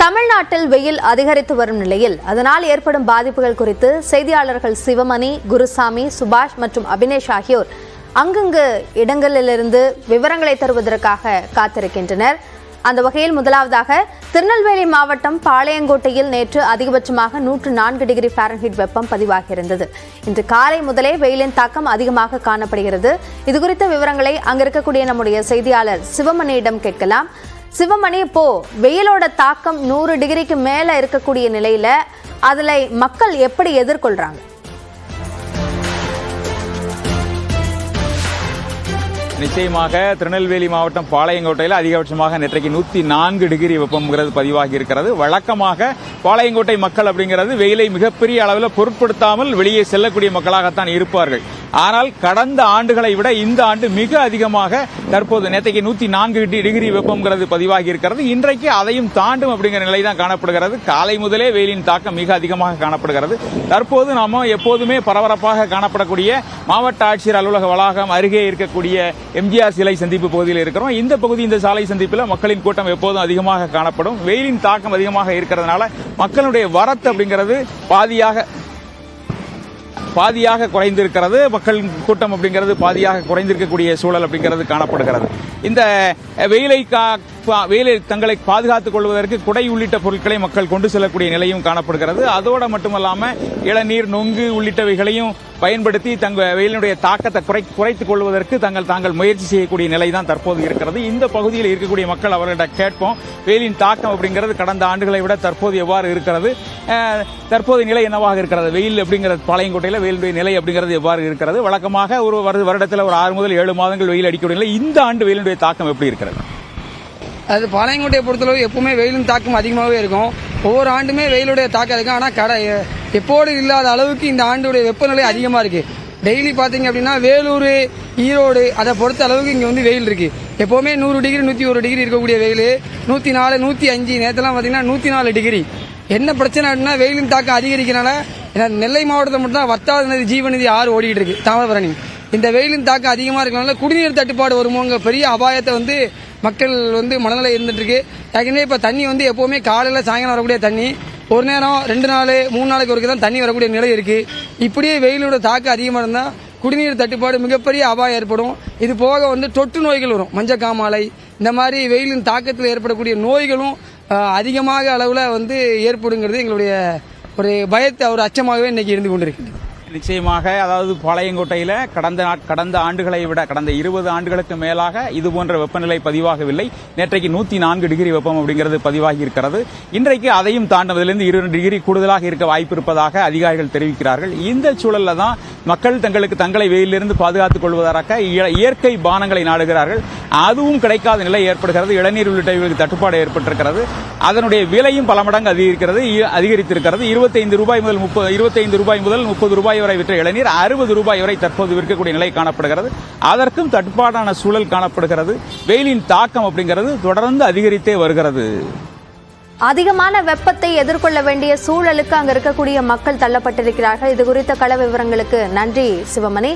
தமிழ்நாட்டில் வெயில் அதிகரித்து வரும் நிலையில் அதனால் ஏற்படும் பாதிப்புகள் குறித்து செய்தியாளர்கள் சிவமணி, குருசாமி, சுபாஷ் மற்றும் அபினேஷ் ஆகியோர் அங்கங்கு இடங்களிலிருந்து விவரங்களை தருவதற்காக காத்திருக்கின்றனர். அந்த வகையில் முதலாவதாக திருநெல்வேலி மாவட்டம் பாளையங்கோட்டையில் நேற்று அதிகபட்சமாக 104 டிகிரி ஃபாரன்ஹீட் வெப்பம் பதிவாகியிருந்தது. இன்று காலை முதலே வெயிலின் தாக்கம் அதிகமாக காணப்படுகிறது. இதுகுறித்த விவரங்களை அங்கிருக்கக்கூடிய நம்முடைய செய்தியாளர் சிவமணியிடம் கேட்கலாம். சிவமணி, இப்போ வெயிலோட தாக்கம் 100 டிகிரிக்கு மேல இருக்கக்கூடிய நிலையில அதுல மக்கள் எப்படி எதிர்கொள்றாங்க? நிச்சயமாக திருநெல்வேலி மாவட்டம் பாளையங்கோட்டையில் அதிகபட்சமாக நேற்றைக்கு 104 டிகிரி வெப்பம்ங்கிறது பதிவாகி இருக்கிறது. வழக்கமாக பாளையங்கோட்டை மக்கள் அப்படிங்கிறது வெயிலை மிகப்பெரிய அளவில் பொருட்படுத்தாமல் வெளியே செல்லக்கூடிய மக்களாகத்தான் இருப்பார்கள். ஆனால் கடந்த ஆண்டுகளை விட இந்த ஆண்டு மிக அதிகமாக தற்போது நேற்றைக்கு 104 டிகிரி வெப்பம்ங்கிறது பதிவாகி இருக்கிறது. இன்றைக்கு அதையும் தாண்டும் அப்படிங்கிற நிலை தான் காணப்படுகிறது. காலை முதலே வெயிலின் தாக்கம் மிக அதிகமாக காணப்படுகிறது. தற்போது நாம எப்போதுமே பரபரப்பாக காணப்படக்கூடிய மாவட்ட ஆட்சியர் அலுவலக வளாகம் அருகே இருக்கக்கூடிய எம்ஜிஆர் சிலை சந்திப்பு பகுதியில் இருக்கிறோம். இந்த சாலை சந்திப்பில் மக்களின் கூட்டம் எப்போதும் அதிகமாக காணப்படும். வெயிலின் தாக்கம் அதிகமாக இருக்கிறதுனால மக்களுடைய வரத்து அப்படிங்கிறது பாதியாக குறைந்திருக்கிறது. மக்கள் கூட்டம் அப்படிங்கிறது பாதியாக குறைந்திருக்கக்கூடிய சூழல் அப்படிங்கிறது காணப்படுகிறது. இந்த வெயிலை தங்களை பாதுகாத்துக் கொள்வதற்கு குடை உள்ளிட்ட பொருட்களை மக்கள் கொண்டு செல்லக்கூடிய நிலையும் காணப்படுகிறது. அதோடு மட்டுமல்லாம இளநீர், நொங்கு உள்ளிட்டவைகளையும் பயன்படுத்தி வெயிலினுடைய தாக்கத்தை குறைத்துக் கொள்வதற்கு தாங்கள் முயற்சி செய்யக்கூடிய நிலை தான் தற்போது இருக்கிறது. இந்த பகுதியில் இருக்கக்கூடிய மக்கள் அவர்களிடம் கேட்போம், வெயிலின் தாக்கம் அப்படிங்கிறது கடந்த ஆண்டுகளை விட தற்போது எவ்வாறு இருக்கிறது, தற்போது நிலை என்னவாக இருக்கிறது, வெயில் அப்படிங்கிறது பாளையங்கோட்டையில் வெயிலுடைய நிலை அப்படிங்கிறது எவ்வாறு இருக்கிறது, வழக்கமாக ஒரு வருடத்தில் ஒரு 6 முதல் 7 மாதங்கள் வெயில் அடிக்கக்கூடிய நிலை, இந்த ஆண்டு வெயிலுடைய தாக்கம் எப்படி இருக்கிறது? அது பாளையங்கோட்டையை பொறுத்தளவு எப்பவுமே வெயிலின் தாக்கம் அதிகமாகவே இருக்கும். ஒவ்வொரு ஆண்டுமே வெயிலுடைய தாக்கம் இருக்கும். ஆனால் எப்போது இல்லாத அளவுக்கு இந்த ஆண்டுடைய வெப்பநிலை அதிகமாக இருக்கு. டெய்லி பார்த்தீங்க அப்படின்னா வேலூர், ஈரோடு அதை பொறுத்த அளவுக்கு இங்கே வந்து வெயில் இருக்கு. எப்போவுமே 100 டிகிரி 101 டிகிரி இருக்கக்கூடிய வெயில் 104, 105, நேற்றெல்லாம் பார்த்தீங்கன்னா 104 டிகிரி. என்ன பிரச்சனை அப்படின்னா வெயிலின் தாக்கம் அதிகரிக்கிறனால நெல்லை மாவட்டத்தில் மட்டும் தான் வத்தாத நதி, ஜீவநதி ஆறு ஓடிட்டு இருக்கு, தாமிரபரணி. இந்த வெயிலின் தாக்கம் அதிகமாக இருக்கிறனால குடிநீர் தட்டுப்பாடு வருமோங்க பெரிய அபாயத்தை வந்து மக்கள் வந்து மனநிலை இருந்துட்டு இருக்கு. ஏற்கனவே இப்போ தண்ணி வந்து எப்போவுமே காலையில் சாயங்காலம் வரக்கூடிய தண்ணி, ஒரு நேரம் 2 நாள் 3 நாளைக்கு ஒருக்க தான் தண்ணி வரக்கூடிய நிலை இருக்கு. இப்படியே வெயிலோட தாக்கம் அதிகமாக இருந்தால் குடிநீர் தட்டுப்பாடு மிகப்பெரிய அபாயம் ஏற்படும். இது போக வந்து தொற்று நோய்கள் வரும். மஞ்சக்காமாலை, இந்த மாதிரி வெயிலின் தாக்கத்தில் ஏற்படக்கூடிய நோய்களும் அதிகமாக அளவில் வந்து ஏற்படுங்கிறது எங்களுடைய ஒரு பயத்தை, ஒரு அச்சமாகவே இன்னைக்கு இருந்து கொண்டிருக்கிறது. நிச்சயமாக, அதாவது பாளையங்கோட்டையில் கடந்த ஆண்டுகளை விட கடந்த 20 ஆண்டுகளுக்கு மேலாக இதுபோன்ற வெப்பநிலை பதிவாகவில்லை. நேற்றைக்கு 104 டிகிரி வெப்பம் அப்படிங்கிறது பதிவாகி இருக்கிறது. இன்றைக்கு அதையும் தாண்டுவதிலிருந்து 20 டிகிரி கூடுதலாக இருக்க வாய்ப்பு இருப்பதாக அதிகாரிகள் தெரிவிக்கிறார்கள். இந்த சூழலில் தான் மக்கள் தங்களை வெயிலிருந்து பாதுகாத்துக் கொள்வதற்காக இயற்கை பானங்களை நாடுகிறார்கள். அதுவும் கிடைக்காத நிலை ஏற்படுகிறது. இளநீர் உள்ளிட்டவர்களுக்கு தட்டுப்பாடு ஏற்பட்டிருக்கிறது. அதனுடைய விலையும் பல மடங்கு அதிகரித்திருக்கிறது. 25 ரூபாய் முதல் 30 ரூபாய் வரை விற்ற இளநீர் 60 ரூபாய் வரை தற்போது விற்கக்கூடிய நிலை காணப்படுகிறது. அதற்கும் தட்டுப்பாடான சூழல் காணப்படுகிறது. வெயிலின் தாக்கம் அப்படிங்கிறது தொடர்ந்து அதிகரித்தே வருகிறது. அதிகமான வெப்பத்தை எதிர்கொள்ள வேண்டிய சூழலுக்கு அங்க இருக்கக்கூடிய மக்கள் தள்ளப்பட்டிருக்கிறார்கள். இது குறித்த கள விவரங்களுக்கு நன்றி சிவமணி.